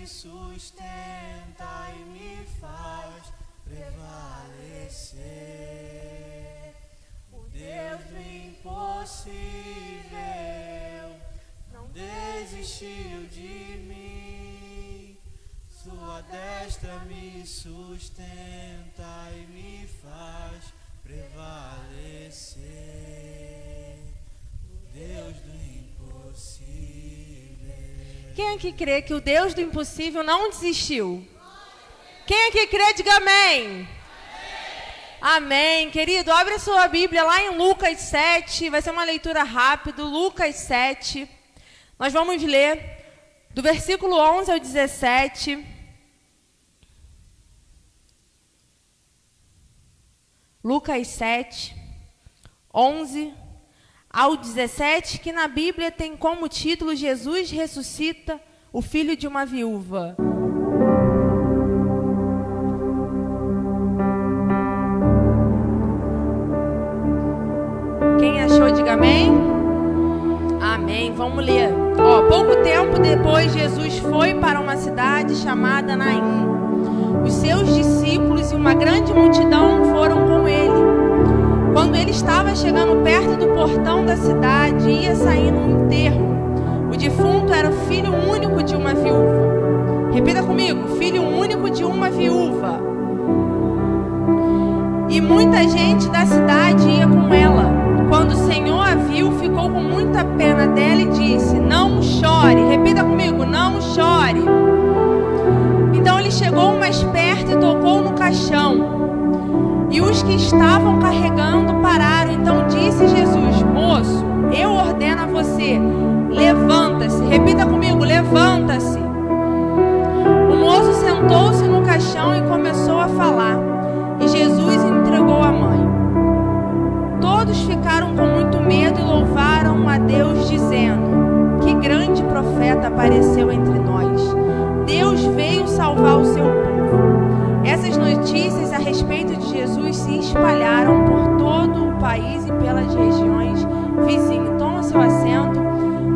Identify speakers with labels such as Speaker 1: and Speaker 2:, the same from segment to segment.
Speaker 1: sustenta e me faz prevalecer. O Deus do impossível não desistiu de mim. Sua destra me sustenta e me faz prevalecer. O Deus do impossível.
Speaker 2: Quem aqui crê que o Deus do impossível não desistiu? Quem aqui crê, diga amém. Amém. Querido, abre a sua Bíblia lá em Lucas 7. Vai ser uma leitura rápida. Lucas 7. Nós vamos ler do versículo 11 ao 17. Lucas 7, 11 ao 17, que na Bíblia tem como título Jesus ressuscita o filho de uma viúva. Quem achou, diga amém. Amém. Vamos ler. Pouco tempo depois, Jesus foi para uma cidade chamada Naim. Os seus discípulos e uma grande multidão foram com ele. Quando ele estava chegando perto do portão da cidade, ia saindo um enterro. O defunto era o filho único de uma viúva. Repita comigo: filho único de uma viúva. E muita gente da cidade ia com ela. Quando o Senhor a viu, ficou com muita pena dela e disse: não chore. Repita comigo: não chore. Então ele chegou mais perto e tocou no caixão. E os que estavam carregando pararam. Então disse Jesus: moço, eu ordeno a você, levanta-se. Repita comigo: levanta-se. O moço sentou-se no caixão e começou a falar. E Jesus entregou a mãe. Todos ficaram com muito medo e louvaram a Deus, dizendo: que grande profeta apareceu entre nós. Deus veio salvar o seu povo. Essas notícias a respeito de Jesus se espalharam por todo o país e pelas regiões vizinhas. Toma seu assento.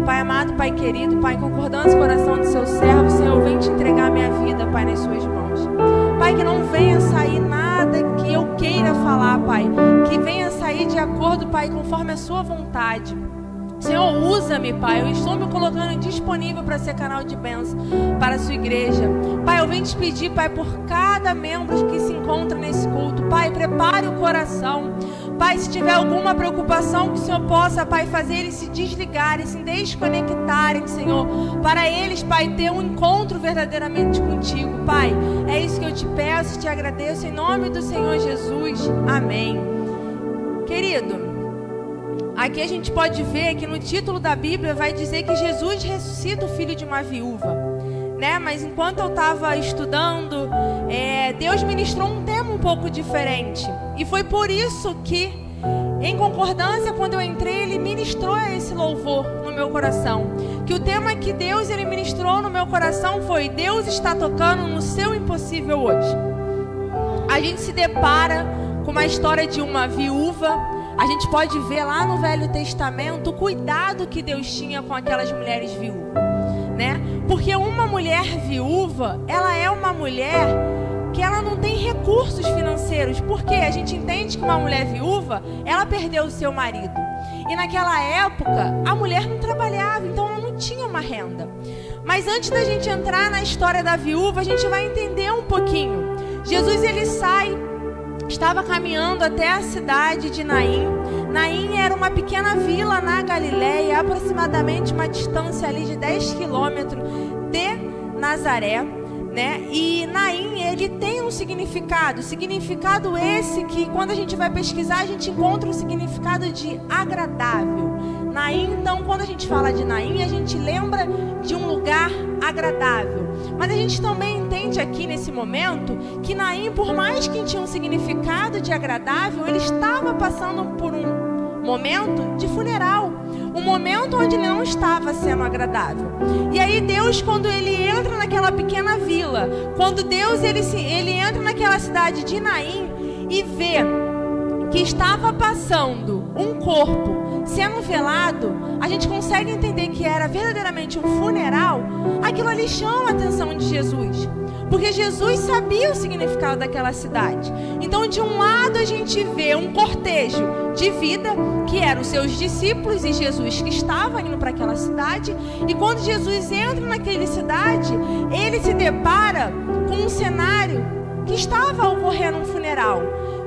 Speaker 2: Pai amado, Pai querido, Pai, em concordância com o coração do seu servo, Senhor, eu venho te entregar a minha vida, Pai, nas suas mãos. Pai, que não venha sair nada que eu queira falar, Pai. Que venha sair de acordo, Pai, conforme a sua vontade. Senhor, usa-me, Pai. Eu estou me colocando disponível para ser canal de bênção para a sua igreja. Pai, eu venho te pedir, Pai, por cada membro que se encontra nesse culto. Pai, prepare o coração. Pai, se tiver alguma preocupação, que o Senhor possa, Pai, fazer eles se desligarem, se desconectarem, Senhor. Para eles, Pai, ter um encontro verdadeiramente contigo. Pai, é isso que eu te peço, te agradeço em nome do Senhor Jesus. Amém. Querido, aqui a gente pode ver que no título da Bíblia vai dizer que Jesus ressuscita o filho de uma viúva, né? Mas enquanto eu estava estudando, Deus ministrou um tema um pouco diferente. E foi por isso que, em concordância, quando eu entrei, Ele ministrou esse louvor no meu coração. Que o tema que Deus Ele ministrou no meu coração foi: Deus está tocando no seu impossível hoje. A gente se depara com uma história de uma viúva. A gente pode ver lá no Velho Testamento o cuidado que Deus tinha com aquelas mulheres viúvas, né? Porque uma mulher viúva, ela é uma mulher que ela não tem recursos financeiros. Porque a gente entende que uma mulher viúva, ela perdeu o seu marido. E naquela época, a mulher não trabalhava, então ela não tinha uma renda. Mas antes da gente entrar na história da viúva, a gente vai entender um pouquinho. Jesus, ele estava caminhando até a cidade de Naim. Naim era uma pequena vila na Galileia, aproximadamente uma distância ali de 10 quilômetros de Nazaré, né? E Naim, ele tem um significado esse que quando a gente vai pesquisar, a gente encontra o significado de agradável. Naim, então, quando a gente fala de Naim, a gente lembra de um lugar agradável. Mas a gente também entende aqui nesse momento que Naim, por mais que tinha um significado de agradável, ele estava passando por um momento de funeral, um momento onde ele não estava sendo agradável. E aí Deus, quando ele entra naquela pequena vila, quando Deus ele entra naquela cidade de Naim e vê que estava passando um corpo sendo velado, a gente consegue entender que era verdadeiramente um funeral. Aquilo ali chama a atenção de Jesus, porque Jesus sabia o significado daquela cidade. Então, de um lado a gente vê um cortejo de vida, que eram os seus discípulos e Jesus que estava indo para aquela cidade. E quando Jesus entra naquela cidade, ele se depara com um cenário que estava ocorrendo um funeral.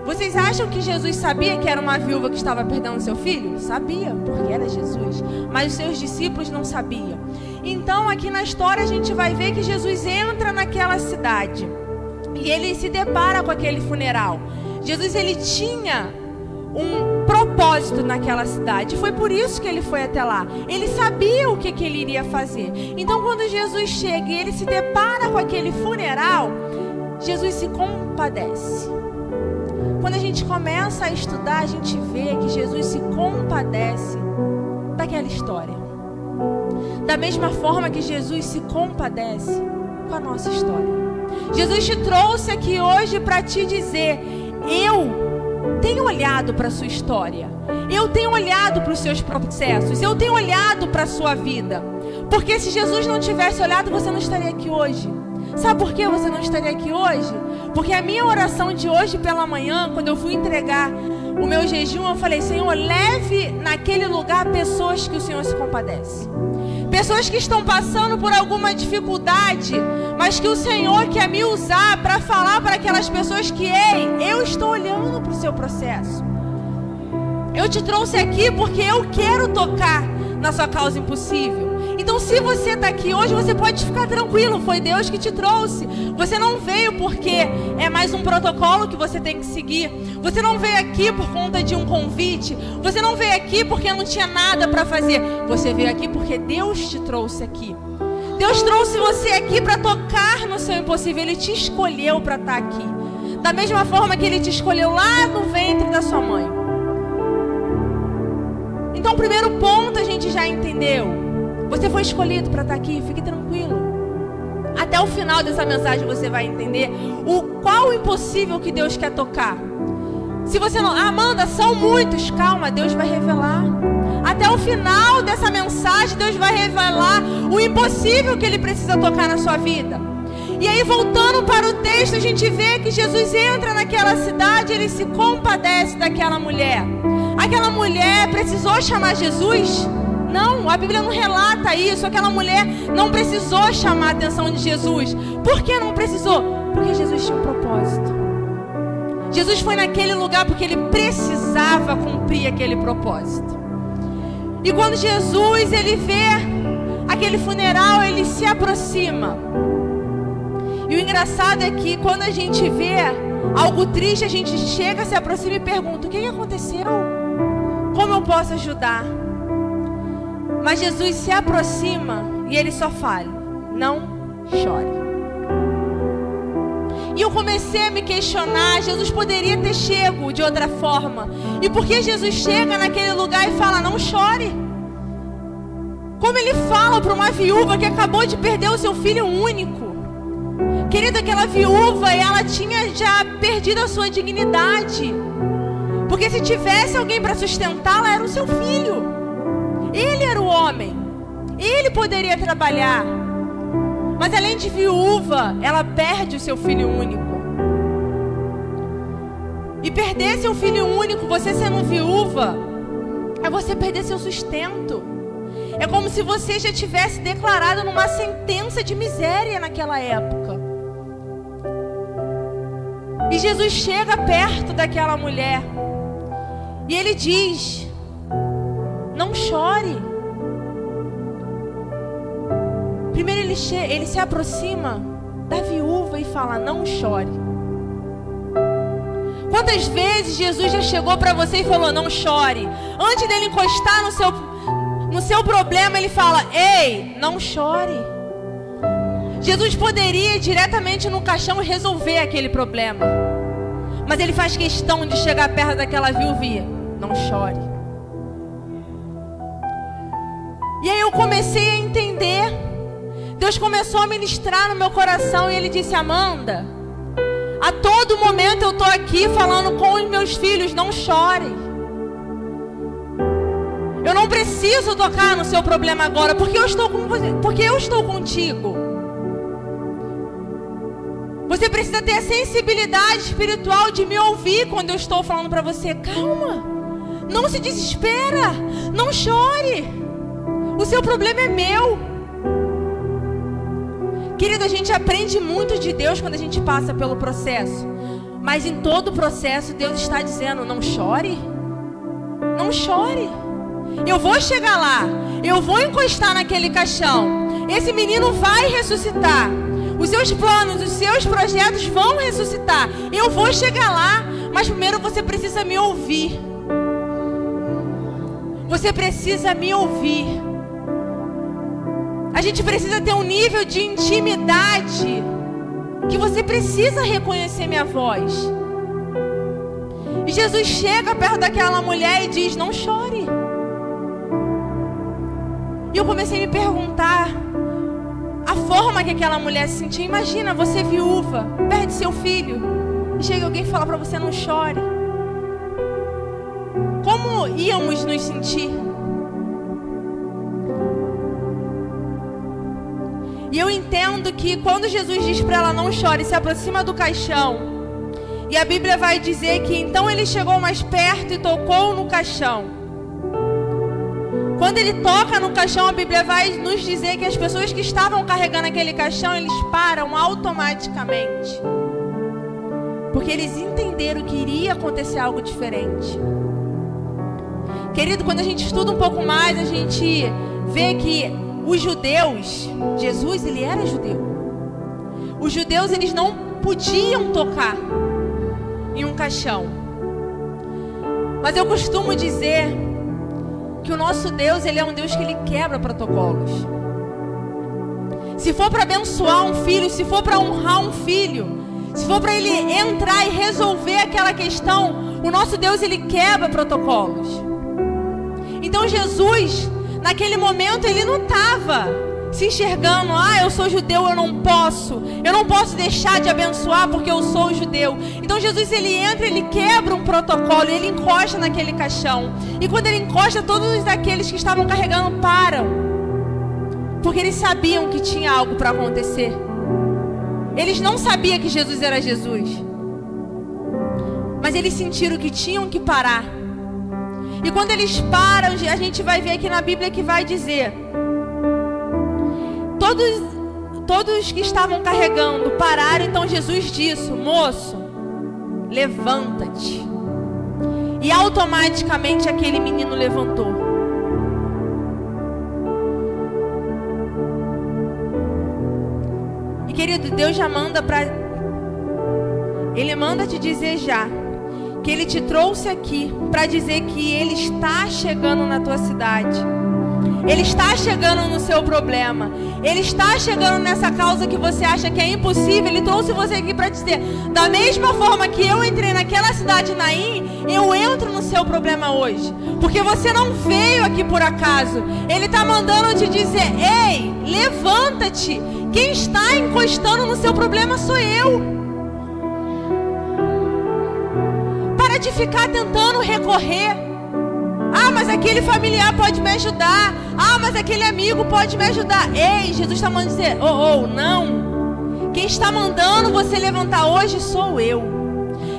Speaker 2: Vocês acham que Jesus sabia que era uma viúva que estava perdendo seu filho? Sabia, porque era Jesus. Mas os seus discípulos não sabiam. Então, aqui na história, a gente vai ver que Jesus entra naquela cidade e ele se depara com aquele funeral. Jesus, ele tinha um propósito naquela cidade. Foi por isso que ele foi até lá. Ele sabia o que ele iria fazer. Então, quando Jesus chega e ele se depara com aquele funeral, Jesus se compadece. Quando a gente começa a estudar, a gente vê que Jesus se compadece daquela história. Da mesma forma que Jesus se compadece com a nossa história. Jesus te trouxe aqui hoje para te dizer: eu tenho olhado para a sua história. Eu tenho olhado para os seus processos. Eu tenho olhado para a sua vida. Porque se Jesus não tivesse olhado, você não estaria aqui hoje. Sabe por que você não estaria aqui hoje? Porque a minha oração de hoje pela manhã, quando eu fui entregar o meu jejum, eu falei: Senhor, leve naquele lugar pessoas que o Senhor se compadece. Pessoas que estão passando por alguma dificuldade, mas que o Senhor quer me usar para falar para aquelas pessoas que, ei, eu estou olhando para o seu processo. Eu te trouxe aqui porque eu quero tocar na sua causa impossível. Então, se você está aqui hoje, você pode ficar tranquilo, foi Deus que te trouxe. Você não veio porque é mais um protocolo que você tem que seguir. Você não veio aqui por conta de um convite. Você não veio aqui porque não tinha nada para fazer. Você veio aqui porque Deus te trouxe aqui. Deus trouxe você aqui para tocar no seu impossível. Ele te escolheu para estar aqui. Da mesma forma que Ele te escolheu lá no ventre da sua mãe. Então, o primeiro ponto a gente já entendeu. Você foi escolhido para estar aqui, fique tranquilo. Até o final dessa mensagem você vai entender qual o impossível que Deus quer tocar. Se você não... Amanda, são muitos. Calma, Deus vai revelar. Até o final dessa mensagem, Deus vai revelar o impossível que Ele precisa tocar na sua vida. E aí, voltando para o texto, a gente vê que Jesus entra naquela cidade, Ele se compadece daquela mulher. Aquela mulher precisou chamar Jesus? Não, a Bíblia não relata isso. Aquela mulher não precisou chamar a atenção de Jesus. Por que não precisou? Porque Jesus tinha um propósito. Jesus foi naquele lugar porque Ele precisava cumprir aquele propósito. E quando Jesus, Ele vê aquele funeral, Ele se aproxima. E o engraçado é que quando a gente vê algo triste, a gente chega, se aproxima e pergunta: o que aconteceu? Como eu posso ajudar? Mas Jesus se aproxima e Ele só fala: não chore. E eu comecei a me questionar: Jesus poderia ter chego de outra forma. E por que Jesus chega naquele lugar e fala: não chore? Como Ele fala para uma viúva que acabou de perder o seu filho único. Querida, aquela viúva, ela tinha já perdido a sua dignidade. Porque se tivesse alguém para sustentá-la, era o seu filho. Ele era o homem. Ele poderia trabalhar. Mas além de viúva, ela perde o seu filho único. E perder seu filho único, você sendo viúva, é você perder seu sustento. É como se você já tivesse declarado numa sentença de miséria naquela época. E Jesus chega perto daquela mulher. E Ele diz: não chore. Primeiro ele se aproxima da viúva e fala: não chore. Quantas vezes Jesus já chegou para você e falou: não chore? Antes dele encostar no seu problema, Ele fala: ei, não chore. Jesus poderia ir diretamente no caixão e resolver aquele problema. Mas Ele faz questão de chegar perto daquela viúva e: não chore. E aí eu comecei a entender. Deus começou a ministrar no meu coração e Ele disse: Amanda, A todo momento eu estou aqui falando com os meus filhos, não chorem. Eu não preciso tocar no seu problema agora, porque eu estou com você, porque eu estou contigo. Você precisa ter a sensibilidade espiritual de me ouvir quando eu estou falando para você. Calma, não se desespera, não chore. O seu problema é meu. Querido, a gente aprende muito de Deus quando a gente passa pelo processo. Mas em todo o processo, Deus está dizendo, não chore. Não chore. Eu vou chegar lá. Eu vou encostar naquele caixão. Esse menino vai ressuscitar. Os seus planos, os seus projetos vão ressuscitar. Eu vou chegar lá. Mas primeiro você precisa me ouvir. Você precisa me ouvir. A gente precisa ter um nível de intimidade que você precisa reconhecer minha voz. E Jesus chega perto daquela mulher e diz, não chore. E eu comecei a me perguntar a forma que aquela mulher se sentia. Imagina, você viúva, perde seu filho, e chega alguém e fala para você, não chore. Como íamos nos sentir? E eu entendo que quando Jesus diz para ela não chore, se aproxima do caixão. E a Bíblia vai dizer que então ele chegou mais perto e tocou no caixão. Quando ele toca no caixão, a Bíblia vai nos dizer que as pessoas que estavam carregando aquele caixão, eles param automaticamente. Porque eles entenderam que iria acontecer algo diferente. Querido, quando a gente estuda um pouco mais, a gente vê que os judeus, Jesus, ele era judeu. Os judeus, eles não podiam tocar em um caixão. Mas eu costumo dizer que o nosso Deus, ele é um Deus que ele quebra protocolos. Se for para abençoar um filho, se for para honrar um filho, se for para ele entrar e resolver aquela questão, o nosso Deus, ele quebra protocolos. Então Jesus, naquele momento, ele não estava se enxergando, eu sou judeu, eu não posso deixar de abençoar porque eu sou judeu. Então Jesus, ele entra, ele quebra um protocolo, ele encosta naquele caixão. E quando ele encosta, todos aqueles que estavam carregando param, porque eles sabiam que tinha algo para acontecer. Eles não sabiam que Jesus era Jesus, mas eles sentiram que tinham que parar. E quando eles param, a gente vai ver aqui na Bíblia que vai dizer, todos que estavam carregando pararam. Então Jesus disse, moço, levanta-te. E automaticamente aquele menino levantou. E querido, Deus já manda Ele manda te dizer já que Ele te trouxe aqui para dizer que Ele está chegando na tua cidade. Ele está chegando no seu problema. Ele está chegando nessa causa que você acha que é impossível. Ele trouxe você aqui para dizer, da mesma forma que eu entrei naquela cidade Naim, eu entro no seu problema hoje. Porque você não veio aqui por acaso. Ele está mandando te dizer, ei, levanta-te. Quem está encostando no seu problema sou eu. Para de ficar tentando recorrer. Mas aquele familiar pode me ajudar. Mas aquele amigo pode me ajudar. Ei, Jesus está mandando dizer, não. Quem está mandando você levantar hoje sou eu.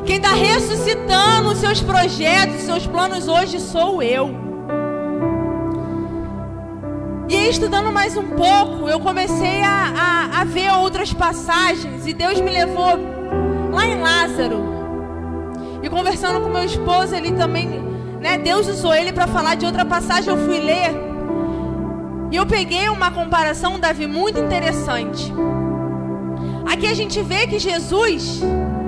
Speaker 2: Quem está ressuscitando os seus projetos, os seus planos hoje sou eu. E aí, estudando mais um pouco, eu comecei a ver outras passagens. E Deus me levou lá em Lázaro. E conversando com meu esposo, ele também... Deus usou ele para falar de outra passagem. Eu fui ler e eu peguei uma comparação, Davi, muito interessante. Aqui a gente vê que Jesus,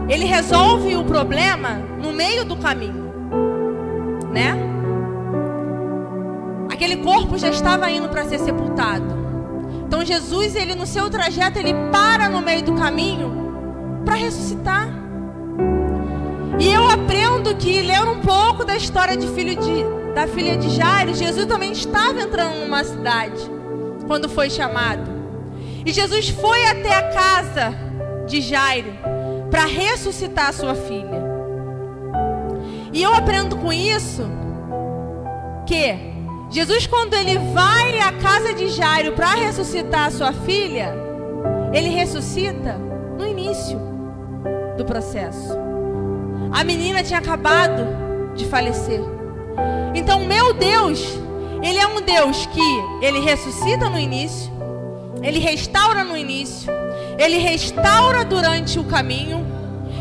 Speaker 2: ele resolve o problema no meio do caminho, né? Aquele corpo já estava indo para ser sepultado. Então Jesus, ele no seu trajeto, ele para no meio do caminho para ressuscitar. E eu aprendo que, lendo um pouco da história da filha de Jairo, Jesus também estava entrando numa cidade quando foi chamado. E Jesus foi até a casa de Jairo para ressuscitar a sua filha. E eu aprendo com isso que Jesus, quando ele vai à casa de Jairo para ressuscitar a sua filha, ele ressuscita no início do processo. A menina tinha acabado de falecer. Então, meu Deus, ele é um Deus que ele ressuscita no início, ele restaura no início, ele restaura durante o caminho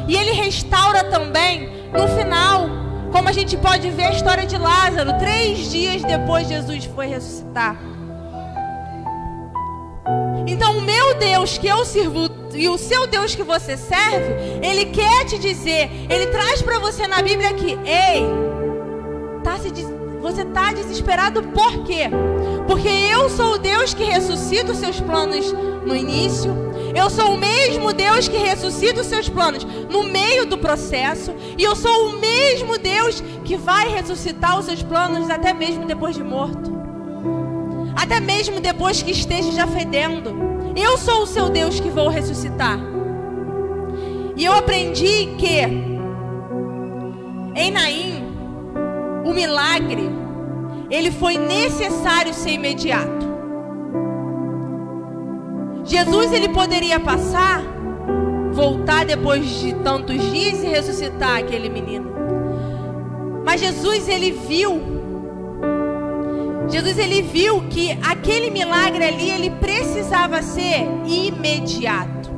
Speaker 2: e ele restaura também no final, como a gente pode ver a história de Lázaro. 3 dias depois Jesus foi ressuscitar. Então o meu Deus que eu sirvo e o seu Deus que você serve, ele quer te dizer, ele traz para você na Bíblia que, ei, você está desesperado por quê? Porque eu sou o Deus que ressuscita os seus planos no início. Eu sou o mesmo Deus que ressuscita os seus planos no meio do processo. E eu sou o mesmo Deus que vai ressuscitar os seus planos até mesmo depois de morto. Até mesmo depois que esteja já fedendo. Eu sou o seu Deus que vou ressuscitar. E eu aprendi que em Naim, o milagre, ele foi necessário ser imediato. Jesus, ele poderia passar, voltar depois de tantos dias e ressuscitar aquele menino. Mas Jesus, ele viu que aquele milagre ali, ele precisava ser imediato.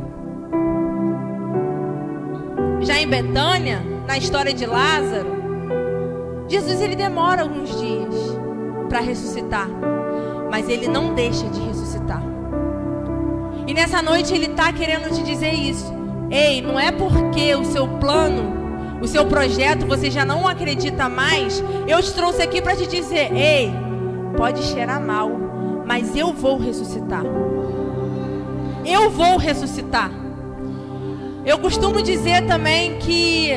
Speaker 2: Já em Betânia, na história de Lázaro, Jesus, ele demora alguns dias para ressuscitar, mas ele não deixa de ressuscitar. E nessa noite ele está querendo te dizer isso. Ei, não é porque o seu plano, o seu projeto, você já não acredita mais. Eu te trouxe aqui para te dizer, ei, pode cheirar mal, mas eu vou ressuscitar. Eu vou ressuscitar. Eu costumo dizer também que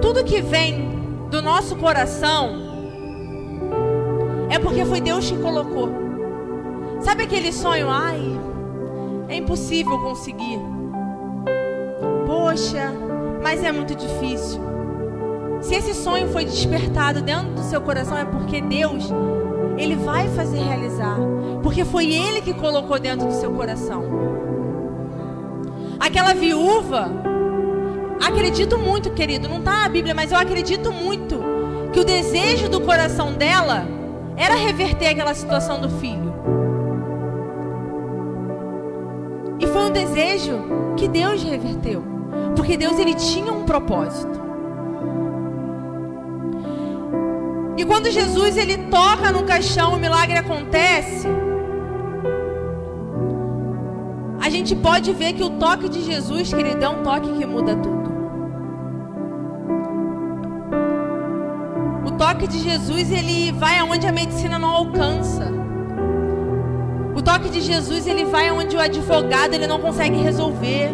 Speaker 2: tudo que vem do nosso coração é porque foi Deus que colocou. Sabe aquele sonho? Ai, é impossível conseguir. Poxa, mas é muito difícil. Se esse sonho foi despertado dentro do seu coração, é porque Deus, ele vai fazer realizar. Porque foi Ele que colocou dentro do seu coração. Aquela viúva, acredito muito, querido, não está na Bíblia, mas eu acredito muito que o desejo do coração dela era reverter aquela situação do filho. E foi um desejo que Deus reverteu, porque Deus, ele tinha um propósito. E quando Jesus, ele toca no caixão, o milagre acontece. A gente pode ver que o toque de Jesus, querido, é um toque que muda tudo. O toque de Jesus, ele vai aonde a medicina não alcança. O toque de Jesus, ele vai aonde o advogado, ele não consegue resolver.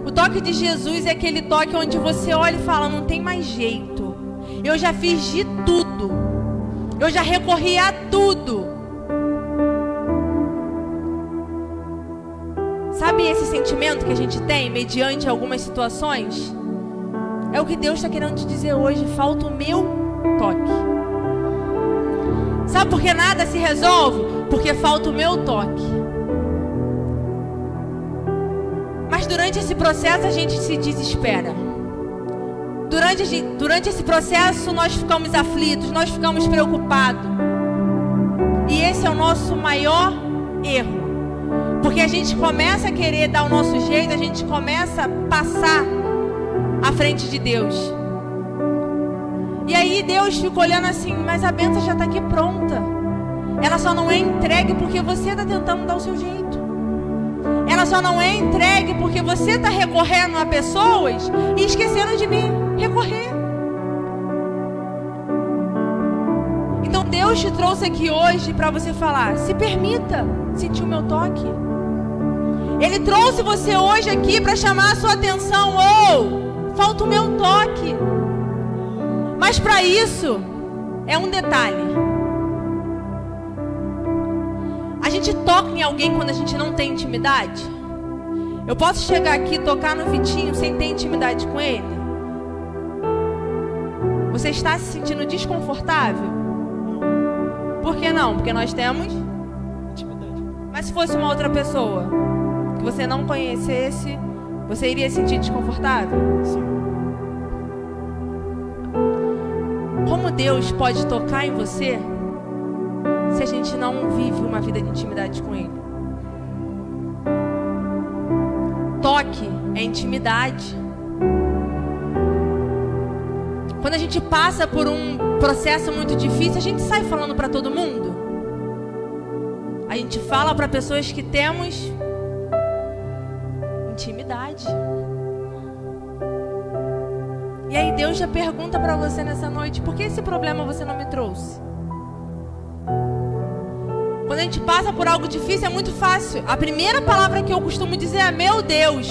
Speaker 2: O toque de Jesus é aquele toque onde você olha e fala, não tem mais jeito. Eu já fiz de tudo. Eu já recorri a tudo. Sabe esse sentimento que a gente tem mediante algumas situações? É o que Deus está querendo te dizer hoje. Falta o meu toque. Sabe por que nada se resolve? Porque falta o meu toque. Mas durante esse processo a gente se desespera. Durante esse processo nós ficamos aflitos, nós ficamos preocupados. E esse é o nosso maior erro. Porque a gente começa a querer dar o nosso jeito, a gente começa a passar à frente de Deus. E aí Deus fica olhando assim, mas a bênção já está aqui pronta. Ela só não é entregue porque você está tentando dar o seu jeito. Ela só não é entregue porque você está recorrendo a pessoas e esquecendo de me recorrer. Então Deus te trouxe aqui hoje para você falar, se permita sentir o meu toque. Ele trouxe você hoje aqui para chamar a sua atenção. Falta o meu toque. Mas para isso, é um detalhe. A gente toca em alguém quando a gente não tem intimidade? Eu posso chegar aqui e tocar no Vitinho sem ter intimidade com ele? Você está se sentindo desconfortável? Por que não? Porque nós temos
Speaker 1: Intimidade.
Speaker 2: Mas se fosse uma outra pessoa que você não conhecesse, você iria se sentir desconfortável?
Speaker 1: Sim.
Speaker 2: Como Deus pode tocar em você se a gente não vive uma vida de intimidade com Ele? Toque é intimidade. Quando a gente passa por um processo muito difícil, a gente sai falando para todo mundo. A gente fala para pessoas que temos intimidade. E aí Deus já pergunta para você nessa noite: por que esse problema você não me trouxe? Quando a gente passa por algo difícil é muito fácil. A primeira palavra que eu costumo dizer é meu Deus.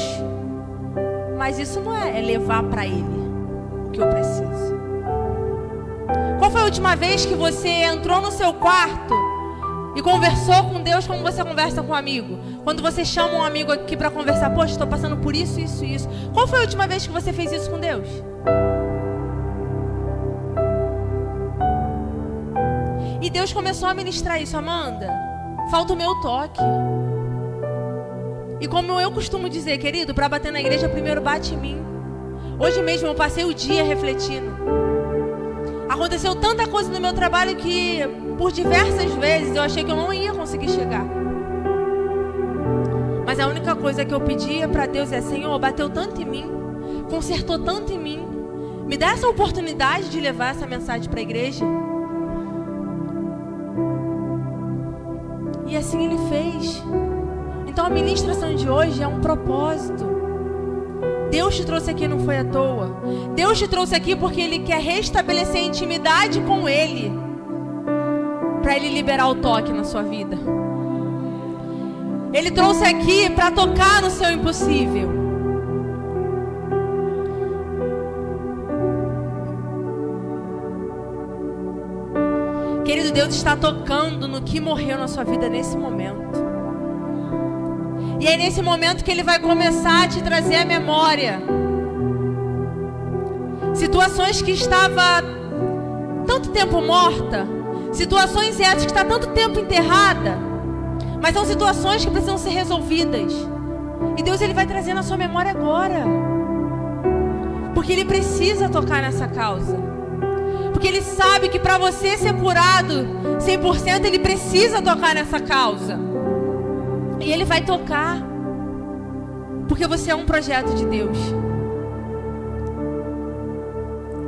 Speaker 2: Mas isso não é levar para Ele o que eu preciso. Qual foi a última vez que você entrou no seu quarto e conversou com Deus como você conversa com um amigo? Quando você chama um amigo aqui para conversar: poxa, estou passando por isso, isso, isso. Qual foi a última vez que você fez isso com Deus? E Deus começou a ministrar isso: Amanda, falta o meu toque. E como eu costumo dizer, querido, para bater na igreja, primeiro bate em mim. Hoje mesmo eu passei o dia refletindo. Aconteceu tanta coisa no meu trabalho que por diversas vezes eu achei que eu não ia conseguir chegar. Mas a única coisa que eu pedia para Deus é: Senhor, bateu tanto em mim, consertou tanto em mim, me dá essa oportunidade de levar essa mensagem para a igreja. E assim Ele fez. Então a ministração de hoje é um propósito. Deus te trouxe aqui não foi à toa. Deus te trouxe aqui porque Ele quer restabelecer a intimidade com Ele, para Ele liberar o toque na sua vida. Ele trouxe aqui para tocar no seu impossível. Querido, Deus está tocando no que morreu na sua vida nesse momento. E é nesse momento que Ele vai começar a te trazer à memória situações que estavam tanto tempo morta, situações essas que estão tanto tempo enterrada, mas são situações que precisam ser resolvidas. E Deus, Ele vai trazer na sua memória agora, porque Ele precisa tocar nessa causa. Porque Ele sabe que para você ser curado 100%, Ele precisa tocar nessa causa. E Ele vai tocar, porque você é um projeto de Deus.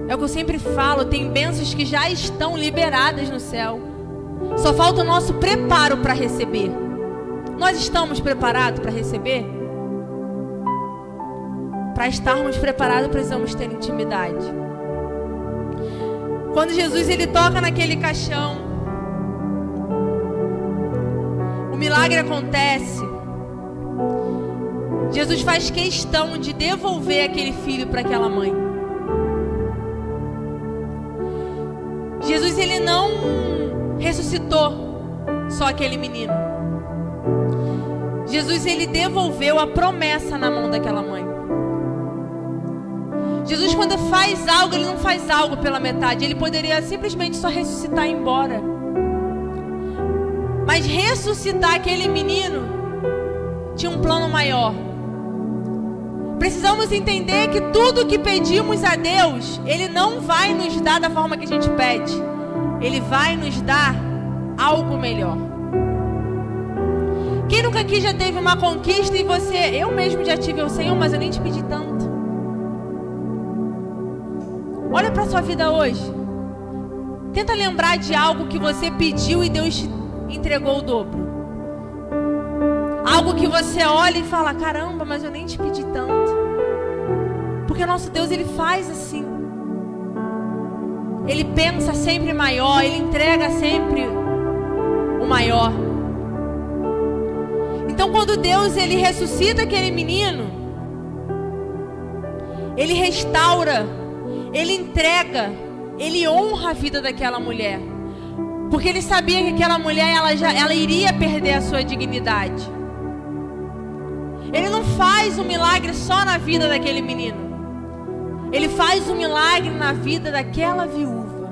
Speaker 2: É o que eu sempre falo, tem bênçãos que já estão liberadas no céu. Só falta o nosso preparo para receber. Nós estamos preparados para receber? Para estarmos preparados, precisamos ter intimidade. Quando Jesus Ele toca naquele caixão, o milagre acontece. Jesus faz questão de devolver aquele filho para aquela mãe. Jesus, Ele não ressuscitou só aquele menino. Jesus, Ele devolveu a promessa na mão daquela mãe. Jesus, quando faz algo, Ele não faz algo pela metade. Ele poderia simplesmente só ressuscitar e ir embora. Mas ressuscitar aquele menino tinha um plano maior. Precisamos entender que tudo que pedimos a Deus, Ele não vai nos dar da forma que a gente pede. Ele vai nos dar algo melhor. Quem nunca aqui já teve uma conquista e você... Eu mesmo já tive, o Senhor, mas eu nem te pedi tanto. Olha para a sua vida hoje. Tenta lembrar de algo que você pediu e Deus te entregou o dobro. Algo que você olha e fala: caramba, mas eu nem te pedi tanto. Porque o nosso Deus, Ele faz assim. Ele pensa sempre maior, Ele entrega sempre o maior. Então quando Deus, Ele ressuscita aquele menino, Ele restaura, Ele entrega, Ele honra a vida daquela mulher. Porque Ele sabia que aquela mulher, ela iria perder a sua dignidade. Ele não faz um milagre só na vida daquele menino. Ele faz um milagre na vida daquela viúva.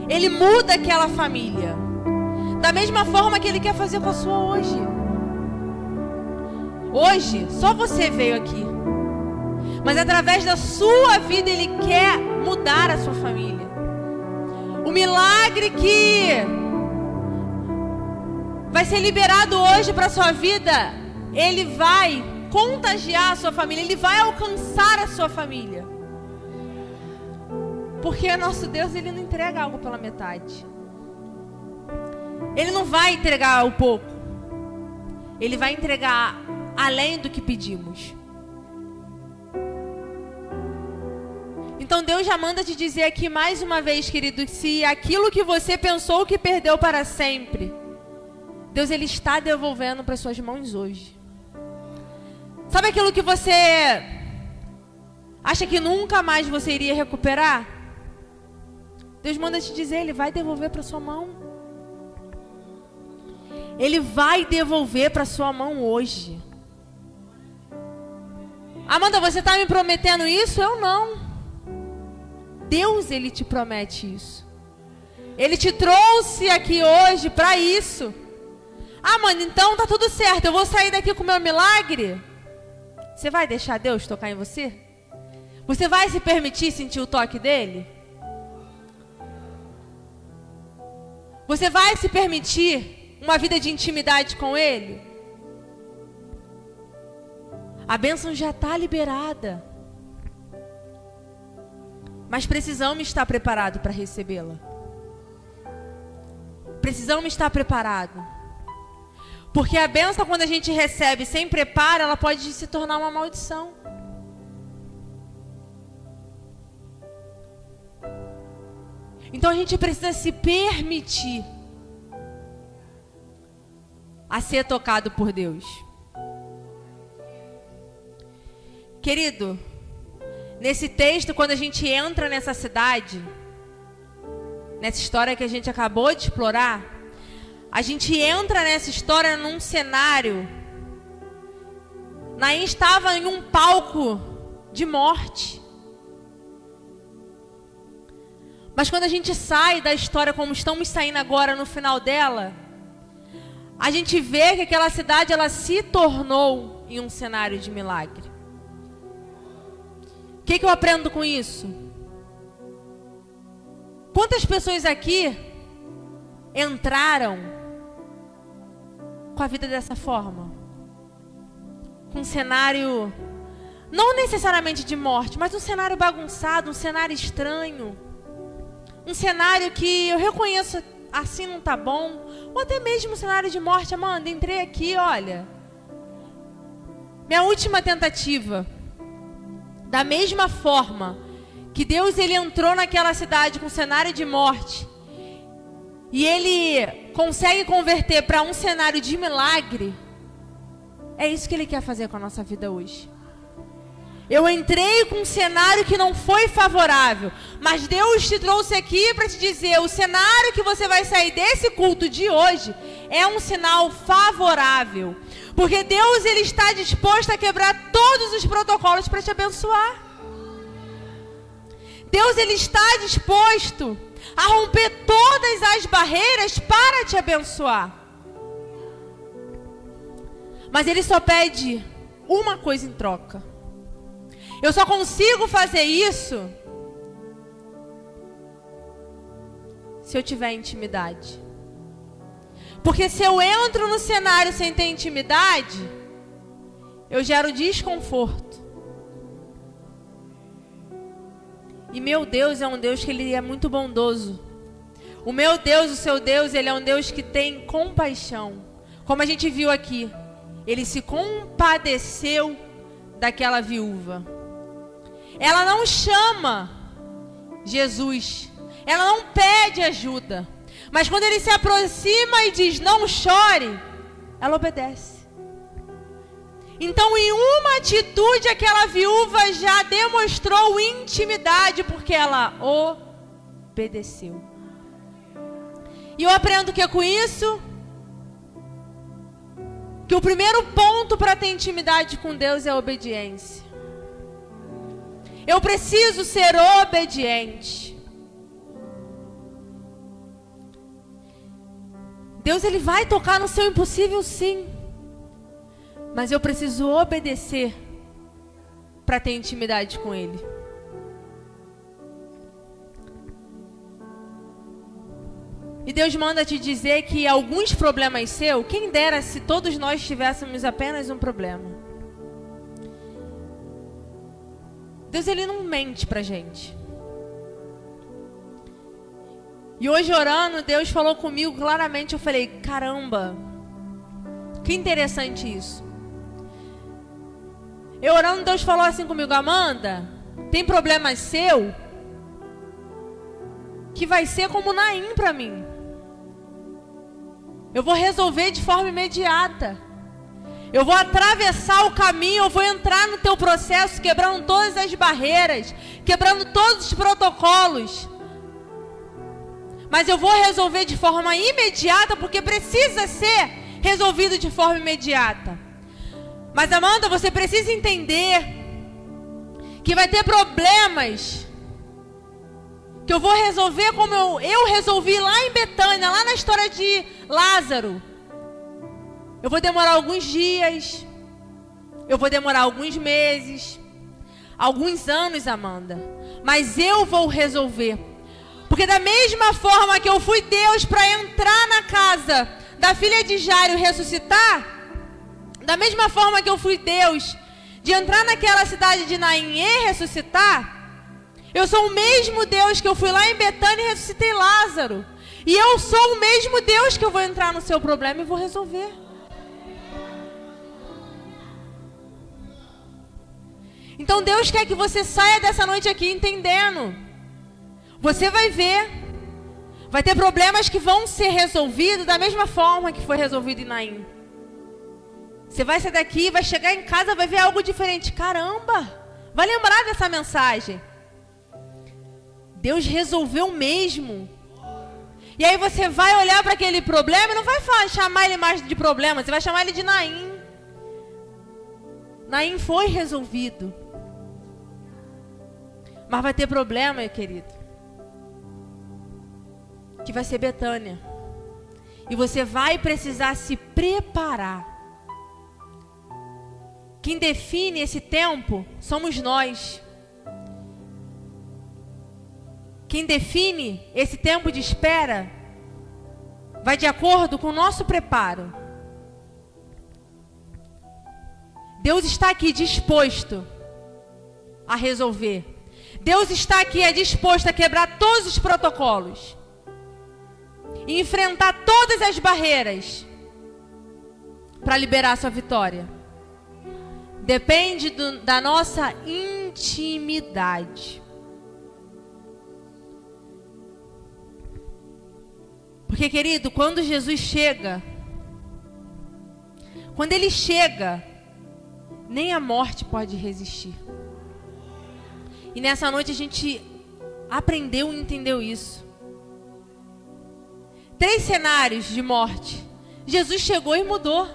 Speaker 2: Ele muda aquela família. Da mesma forma que Ele quer fazer com a sua hoje. Hoje, só você veio aqui. Mas através da sua vida Ele quer mudar a sua família. O milagre que vai ser liberado hoje para a sua vida, Ele vai contagiar a sua família, Ele vai alcançar a sua família. Porque nosso Deus, Ele não entrega algo pela metade. Ele não vai entregar o pouco. Ele vai entregar além do que pedimos. Então Deus já manda te dizer aqui mais uma vez, querido, se aquilo que você pensou que perdeu para sempre, Deus, Ele está devolvendo para suas mãos hoje. Sabe aquilo que você acha que nunca mais você iria recuperar? Deus manda te dizer, Ele vai devolver para sua mão. Ele vai devolver para sua mão hoje. Amanda, você está me prometendo isso? Eu não. Deus, Ele te promete isso. Ele te trouxe aqui hoje para isso. Ah, mano, então tá tudo certo. Eu vou sair daqui com o meu milagre. Você vai deixar Deus tocar em você? Você vai se permitir sentir o toque dele? Você vai se permitir uma vida de intimidade com Ele? A bênção já está liberada. Mas precisamos estar preparados para recebê-la. Precisamos estar preparados. Porque a bênção, quando a gente recebe sem preparo, ela pode se tornar uma maldição. Então a gente precisa se permitir a ser tocado por Deus. Querido, nesse texto, quando a gente entra nessa cidade, nessa história que a gente acabou de explorar, a gente entra nessa história num cenário. Naim estava em um palco de morte. Mas quando a gente sai da história como estamos saindo agora no final dela, a gente vê que aquela cidade ela se tornou em um cenário de milagre. O que eu aprendo com isso? Quantas pessoas aqui entraram com a vida dessa forma? Com um cenário, não necessariamente de morte, mas um cenário bagunçado, um cenário estranho. Um cenário que eu reconheço assim não tá bom. Ou até mesmo um cenário de morte. Amanda, entrei aqui, olha. Minha última tentativa. Da mesma forma que Deus ele entrou naquela cidade com um cenário de morte. E Ele consegue converter para um cenário de milagre. É isso que Ele quer fazer com a nossa vida hoje. Eu entrei com um cenário que não foi favorável, mas Deus te trouxe aqui para te dizer, o cenário que você vai sair desse culto de hoje é um sinal favorável. Porque Deus ele está disposto a quebrar todos os protocolos para te abençoar. Deus ele está disposto a romper todas as barreiras para te abençoar. Mas Ele só pede uma coisa em troca. Eu só consigo fazer isso se eu tiver intimidade. Porque se eu entro no cenário sem ter intimidade, eu gero desconforto. E meu Deus é um Deus que Ele é muito bondoso. O meu Deus, o seu Deus, Ele é um Deus que tem compaixão. Como a gente viu aqui, Ele se compadeceu daquela viúva. Ela não chama Jesus. Ela não pede ajuda. Mas quando Ele se aproxima e diz, não chore, ela obedece. Então, em uma atitude, aquela viúva já demonstrou intimidade, porque ela obedeceu. E eu aprendo que com isso, que o primeiro ponto para ter intimidade com Deus é a obediência. Eu preciso ser obediente. Deus, Ele vai tocar no seu impossível, sim. Mas eu preciso obedecer para ter intimidade com Ele. E Deus manda te dizer que alguns problemas seus, quem dera se todos nós tivéssemos apenas um problema. Deus, Ele não mente pra gente. E hoje orando, Deus falou comigo claramente, eu falei, caramba, que interessante isso. Eu orando, Deus falou assim comigo, Amanda, tem problema seu que vai ser como Naim pra mim. Eu vou resolver de forma imediata. Eu vou atravessar o caminho, eu vou entrar no teu processo, quebrando todas as barreiras, quebrando todos os protocolos. Mas eu vou resolver de forma imediata, porque precisa ser resolvido de forma imediata. Mas Amanda, você precisa entender que vai ter problemas que eu vou resolver como eu resolvi lá em Betânia, lá na história de Lázaro. Eu vou demorar alguns dias, eu vou demorar alguns meses, alguns anos, Amanda. Mas eu vou resolver. Porque da mesma forma que eu fui Deus para entrar na casa da filha de Jairo e ressuscitar, da mesma forma que eu fui Deus de entrar naquela cidade de Naim e ressuscitar, eu sou o mesmo Deus que eu fui lá em Betânia e ressuscitei Lázaro. E eu sou o mesmo Deus que eu vou entrar no seu problema e vou resolver. Então Deus quer que você saia dessa noite aqui entendendo. Você vai ver. Vai ter problemas que vão ser resolvidos da mesma forma que foi resolvido em Naim. Você vai sair daqui, vai chegar em casa, vai ver algo diferente. Caramba! Vai lembrar dessa mensagem. Deus resolveu mesmo. E aí você vai olhar para aquele problema e não vai chamar ele mais de problema, você vai chamar ele de Naim. Naim foi resolvido. Mas vai ter problema, querido, que vai ser Betânia. E você vai precisar se preparar. Quem define esse tempo somos nós. Quem define esse tempo de espera vai de acordo com o nosso preparo. Deus está aqui disposto a resolver. Deus está aqui disposto a quebrar todos os protocolos e enfrentar todas as barreiras para liberar a sua vitória. Depende da nossa intimidade. Porque, querido, quando Jesus chega, quando Ele chega, nem a morte pode resistir. E nessa noite a gente aprendeu e entendeu isso. 3 cenários de morte. Jesus chegou e mudou.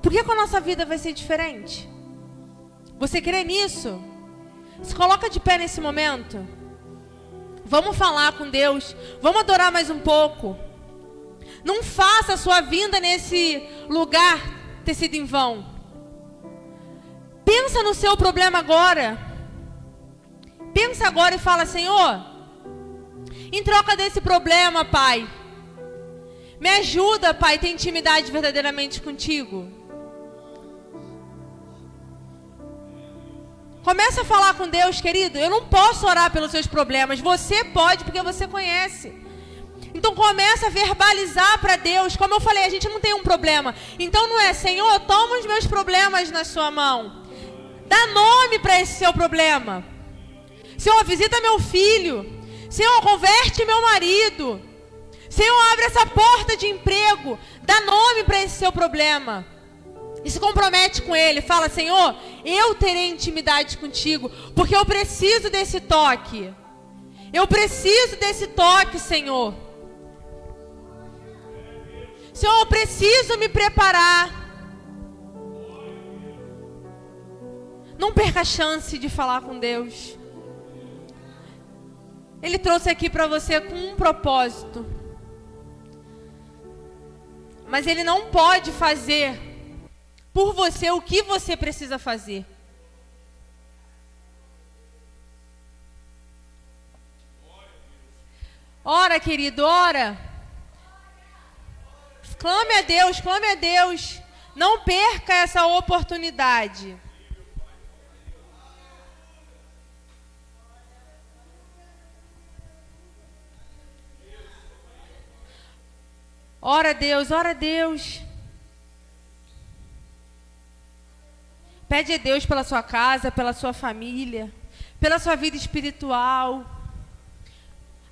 Speaker 2: Por que a nossa vida vai ser diferente? Você crê nisso? Se coloca de pé nesse momento. Vamos falar com Deus. Vamos adorar mais um pouco. Não faça a sua vinda nesse lugar ter sido em vão. Pensa no seu problema agora. Pensa agora e fala, Senhor, em troca desse problema, Pai, me ajuda, Pai, a ter intimidade verdadeiramente contigo. Começa a falar com Deus, querido. Eu não posso orar pelos seus problemas. Você pode, porque você conhece. Então começa a verbalizar para Deus. Como eu falei, a gente não tem um problema. Então não é, Senhor, toma os meus problemas na sua mão. Dá nome para esse seu problema. Senhor, visita meu filho. Senhor, converte meu marido. Senhor, abre essa porta de emprego. Dá nome para esse seu problema. E se compromete com Ele. Fala, Senhor, eu terei intimidade contigo, porque eu preciso desse toque. Eu preciso desse toque, Senhor. Senhor, eu preciso me preparar. Não perca a chance de falar com Deus. Ele trouxe aqui para você com um propósito. Mas Ele não pode fazer por você o que você precisa fazer. Ora, querido, ora. Clame a Deus, clame a Deus. Não perca essa oportunidade. Ora a Deus, ora a Deus. Pede a Deus pela sua casa, pela sua família, pela sua vida espiritual.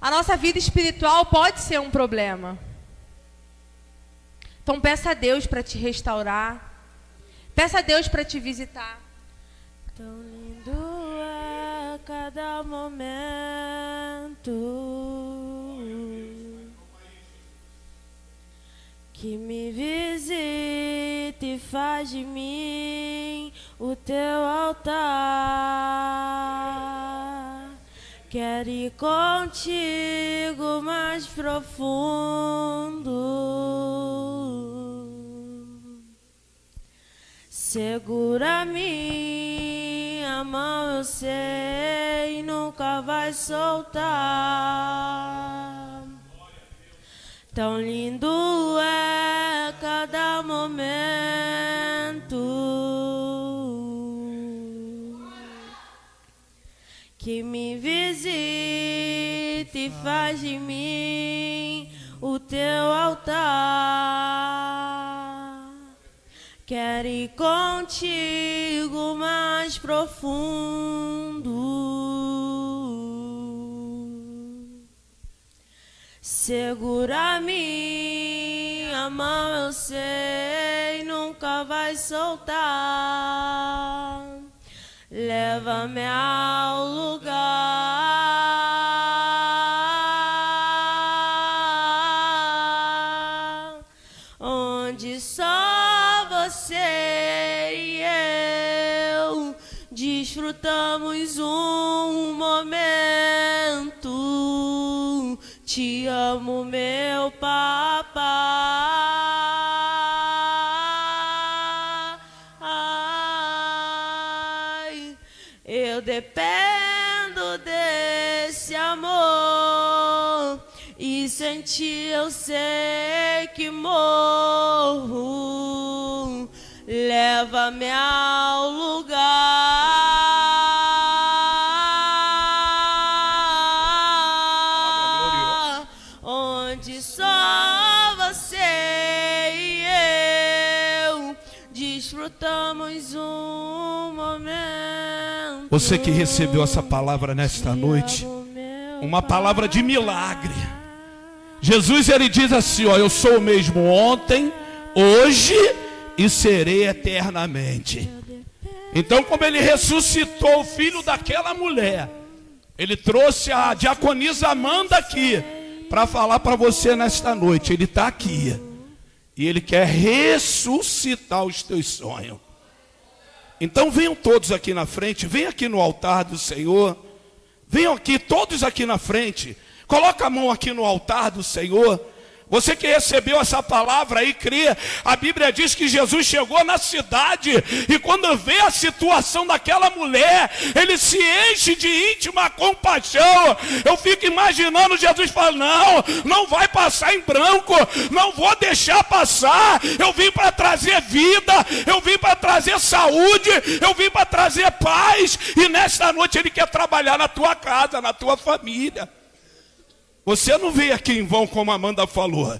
Speaker 2: A nossa vida espiritual pode ser um problema. Então peça a Deus para te restaurar. Peça a Deus para te visitar.
Speaker 3: Tão lindo é cada momento que me visita e faz de mim o teu altar. Quero ir contigo mais profundo. Segura minha mão, eu sei, nunca vai soltar. Tão lindo é cada momento que me visita e faz de mim o teu altar. Quero ir contigo mais profundo. Segura minha mão, eu sei, nunca vai soltar. Leva-me ao lugar onde só você e eu desfrutamos um momento. Te amo, meu papai. Eu dependo desse amor e sem ti eu sei que morro. Leva-me ao lugar onde só você e eu desfrutamos um momento.
Speaker 4: Você que recebeu essa palavra nesta noite, uma palavra de milagre. Jesus, ele diz assim, ó, eu sou o mesmo ontem, hoje e serei eternamente. Então, como ele ressuscitou o filho daquela mulher, ele trouxe a diaconisa Amanda aqui para falar para você nesta noite. Ele está aqui e ele quer ressuscitar os teus sonhos. Então venham todos aqui na frente, venham aqui no altar do Senhor. Venham aqui, todos aqui na frente. Coloca a mão aqui no altar do Senhor. Você que recebeu essa palavra aí, crê. A Bíblia diz que Jesus chegou na cidade e quando vê a situação daquela mulher, ele se enche de íntima compaixão. Eu fico imaginando Jesus falando, não vai passar em branco, não vou deixar passar. Eu vim para trazer vida, eu vim para trazer saúde, eu vim para trazer paz. E nesta noite ele quer trabalhar na tua casa, na tua família. Você não veio aqui em vão, como a Amanda falou.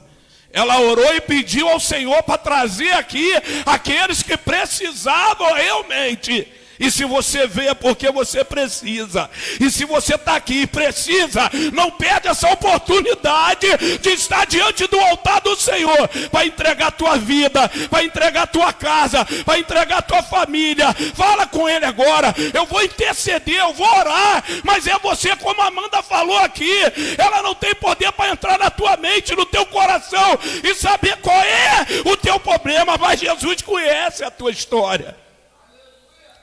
Speaker 4: Ela orou e pediu ao Senhor para trazer aqui aqueles que precisavam realmente. E se você veio é porque você precisa. E se você está aqui e precisa, não perde essa oportunidade de estar diante do altar do Senhor. Para entregar a tua vida, para entregar a tua casa, para entregar a tua família. Fala com Ele agora. Eu vou interceder, eu vou orar. Mas é você, como a Amanda falou aqui. Ela não tem poder para entrar na tua mente, no teu coração e saber qual é o teu problema. Mas Jesus conhece a tua história.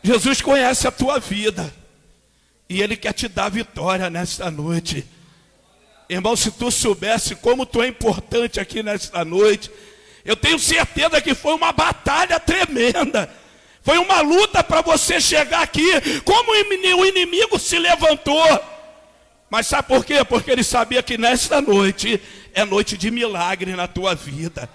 Speaker 4: Jesus conhece a tua vida e Ele quer te dar vitória nesta noite. Irmão, se tu soubesse como tu é importante aqui nesta noite, eu tenho certeza que foi uma batalha tremenda. Foi uma luta para você chegar aqui. Como o inimigo se levantou. Mas sabe por quê? Porque ele sabia que nesta noite é noite de milagre na tua vida.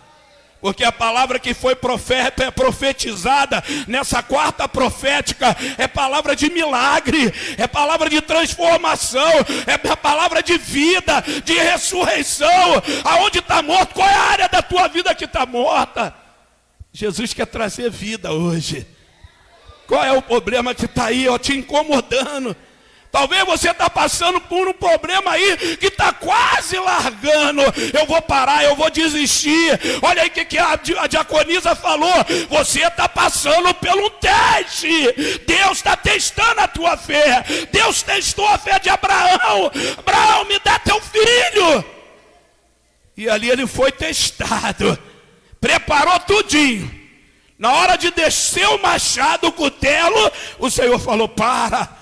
Speaker 4: Porque a palavra que foi profetizada nessa quarta profética é palavra de milagre, é palavra de transformação, é a palavra de vida, de ressurreição. Aonde está morto? Qual é a área da tua vida que está morta? Jesus quer trazer vida hoje. Qual é o problema que está aí, ó, te incomodando? Talvez você está passando por um problema aí que está quase largando. Eu vou parar, eu vou desistir. Olha aí o que a diaconisa falou. Você está passando por um teste. Deus está testando a tua fé. Deus testou a fé de Abraão. Abraão, me dá teu filho. E ali ele foi testado. Preparou tudinho. Na hora de descer o machado, o cutelo, o Senhor falou: para,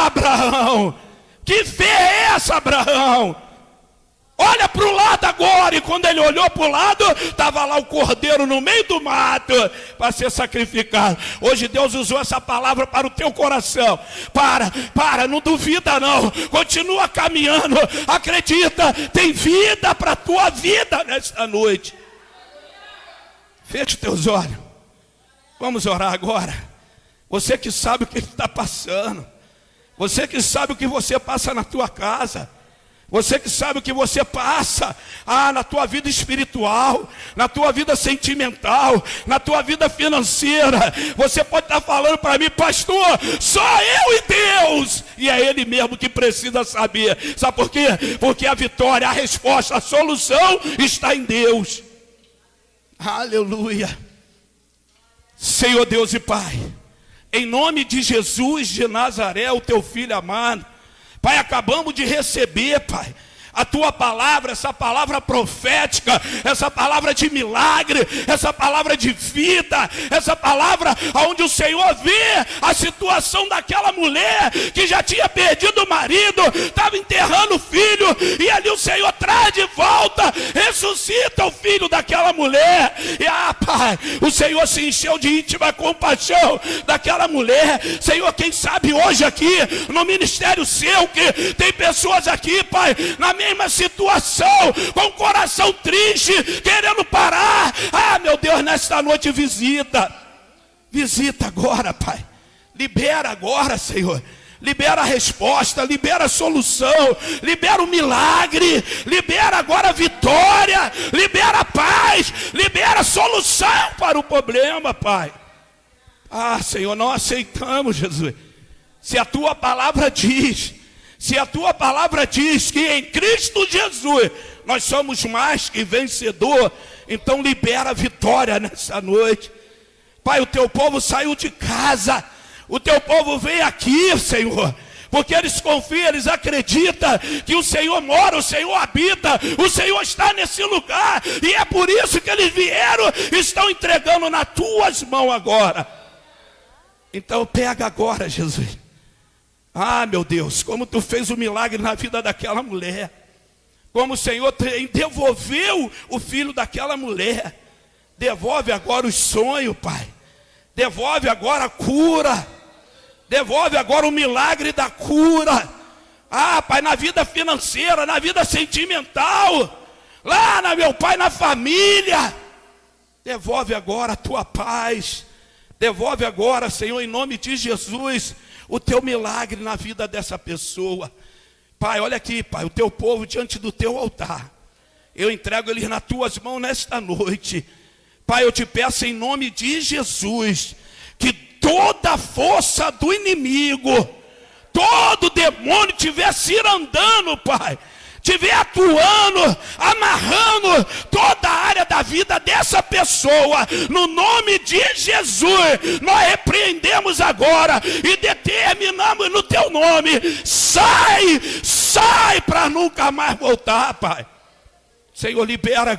Speaker 4: Abraão. Que fé é essa, Abraão? Olha para o lado agora. E quando ele olhou para o lado, estava lá o cordeiro no meio do mato para ser sacrificado. Hoje Deus usou essa palavra para o teu coração. Para, não duvida não. Continua caminhando. Acredita, tem vida para a tua vida nesta noite. Feche teus olhos. Vamos orar agora. Você que sabe o que está passando. Você que sabe o que você passa na tua casa. Você que sabe o que você passa na tua vida espiritual, na tua vida sentimental, na tua vida financeira. Você pode estar falando para mim: pastor, só eu e Deus. E é Ele mesmo que precisa saber. Sabe por quê? Porque a vitória, a resposta, a solução está em Deus. Aleluia. Senhor Deus e Pai, em nome de Jesus de Nazaré, o teu filho amado, Pai, acabamos de receber, Pai, a tua palavra, essa palavra profética, essa palavra de milagre, essa palavra de vida, essa palavra onde o Senhor vê a situação daquela mulher que já tinha perdido o marido, estava enterrando o filho, e ali o Senhor traz de volta, ressuscita o filho daquela mulher. E Pai, o Senhor se encheu de íntima compaixão daquela mulher. Senhor, quem sabe hoje aqui no ministério seu, que tem pessoas aqui, Pai, na mesma situação, com o coração triste, querendo parar. Meu Deus, nesta noite visita agora, Pai, libera agora, Senhor, libera a resposta, libera a solução, libera o milagre, libera agora a vitória, libera a paz, libera a solução para o problema, Pai. Senhor, não aceitamos, Jesus. Se a tua palavra diz que em Cristo Jesus nós somos mais que vencedor, então libera a vitória nessa noite. Pai, o teu povo saiu de casa, o teu povo veio aqui, Senhor, porque eles confiam, eles acreditam que o Senhor mora, o Senhor habita, o Senhor está nesse lugar, e é por isso que eles vieram e estão entregando nas tuas mãos agora. Então pega agora, Jesus. Meu Deus, como tu fez o milagre na vida daquela mulher, como o Senhor devolveu o filho daquela mulher, devolve agora os sonhos, Pai, devolve agora a cura, devolve agora o milagre da cura, Pai, na vida financeira, na vida sentimental, lá, meu Pai, na família, devolve agora a tua paz, devolve agora, Senhor, em nome de Jesus, o teu milagre na vida dessa pessoa. Pai, olha aqui, Pai, o teu povo diante do teu altar. Eu entrego eles nas tuas mãos nesta noite. Pai, eu te peço em nome de Jesus, que toda a força do inimigo, todo demônio estiver cirandando, Pai, estiver atuando, amarrando toda a área da vida dessa pessoa, no nome de Jesus, nós repreendemos agora e determinamos no teu nome: sai para nunca mais voltar, Pai. Senhor, libera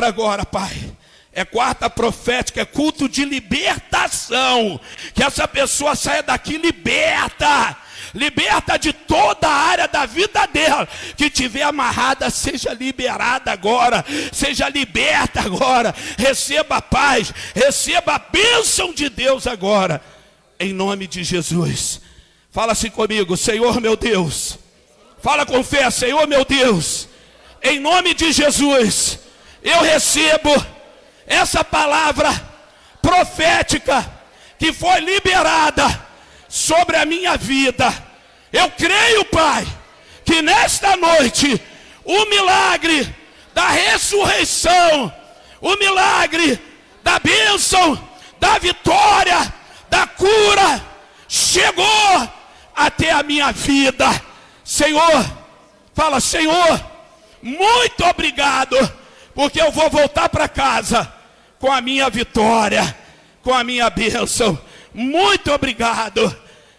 Speaker 4: agora, Pai, É quarta profética, é culto de libertação. Que essa pessoa saia daqui liberta. Liberta de toda a área da vida dela. Que tiver amarrada, seja liberada agora. Seja liberta agora. Receba a paz. Receba a bênção de Deus agora. Em nome de Jesus. Fala assim comigo: Senhor meu Deus. Fala com fé: Senhor meu Deus. Em nome de Jesus, eu recebo essa palavra profética que foi liberada sobre a minha vida. Eu creio, Pai, que nesta noite o milagre da ressurreição, o milagre da bênção, da vitória, da cura chegou até a minha vida. Senhor, fala: Senhor, muito obrigado, porque eu vou voltar para casa com a minha vitória, com a minha bênção. Muito obrigado,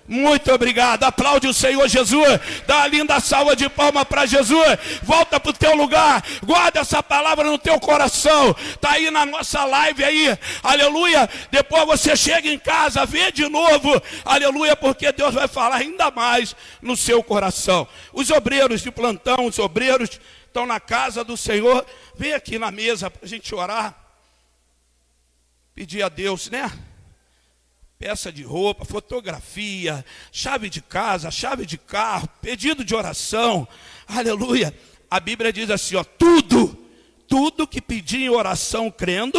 Speaker 4: muito obrigado. Aplaude o Senhor Jesus, dá uma linda salva de palmas para Jesus. Volta para o teu lugar, guarda essa palavra no teu coração. Está aí na nossa live aí, aleluia. Depois você chega em casa, vê de novo, aleluia, porque Deus vai falar ainda mais no seu coração. Os obreiros de plantão, os obreiros estão na casa do Senhor, vem aqui na mesa para a gente orar, pedir a Deus, né? Peça de roupa, fotografia, chave de casa, chave de carro, pedido de oração, aleluia. A Bíblia diz assim, ó: tudo que pedir em oração crendo,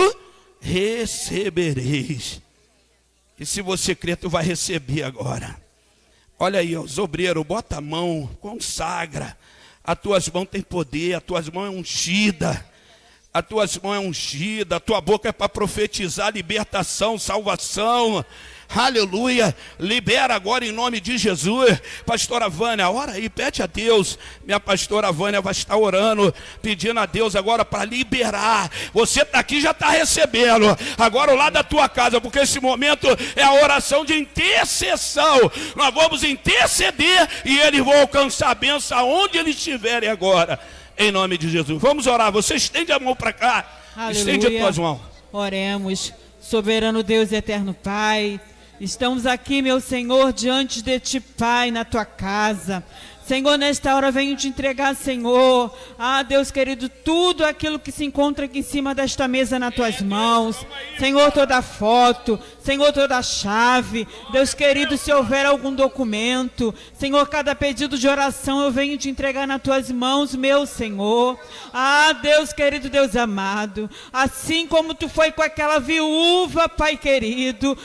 Speaker 4: recebereis. E se você crer, tu vai receber agora. Olha aí, ó, os obreiros, bota a mão, consagra. As tuas mãos têm poder, as tuas mãos é ungida. As tuas mãos é ungida, a tua boca é para profetizar libertação, salvação. Aleluia, libera agora em nome de Jesus. Pastora Vânia, ora aí, pede a Deus. Minha pastora Vânia vai estar orando, pedindo a Deus agora para liberar. Você está aqui, já está recebendo. Agora o lado da tua casa, porque esse momento é a oração de intercessão. Nós vamos interceder e eles vão alcançar a bênção aonde eles estiverem agora. Em nome de Jesus. Vamos orar. Você estende a mão para cá. Aleluia. Estende as tuas mãos.
Speaker 5: Oremos. Soberano Deus e eterno Pai, estamos aqui, meu Senhor, diante de Ti, Pai, na Tua casa. Senhor, nesta hora venho te entregar, Senhor, Deus querido, tudo aquilo que se encontra aqui em cima desta mesa nas Tuas mãos. Senhor, toda foto, Senhor, toda chave, Deus querido, se houver algum documento, Senhor, cada pedido de oração eu venho te entregar nas Tuas mãos, meu Senhor. Deus querido, Deus amado, assim como Tu foi com aquela viúva, Pai querido,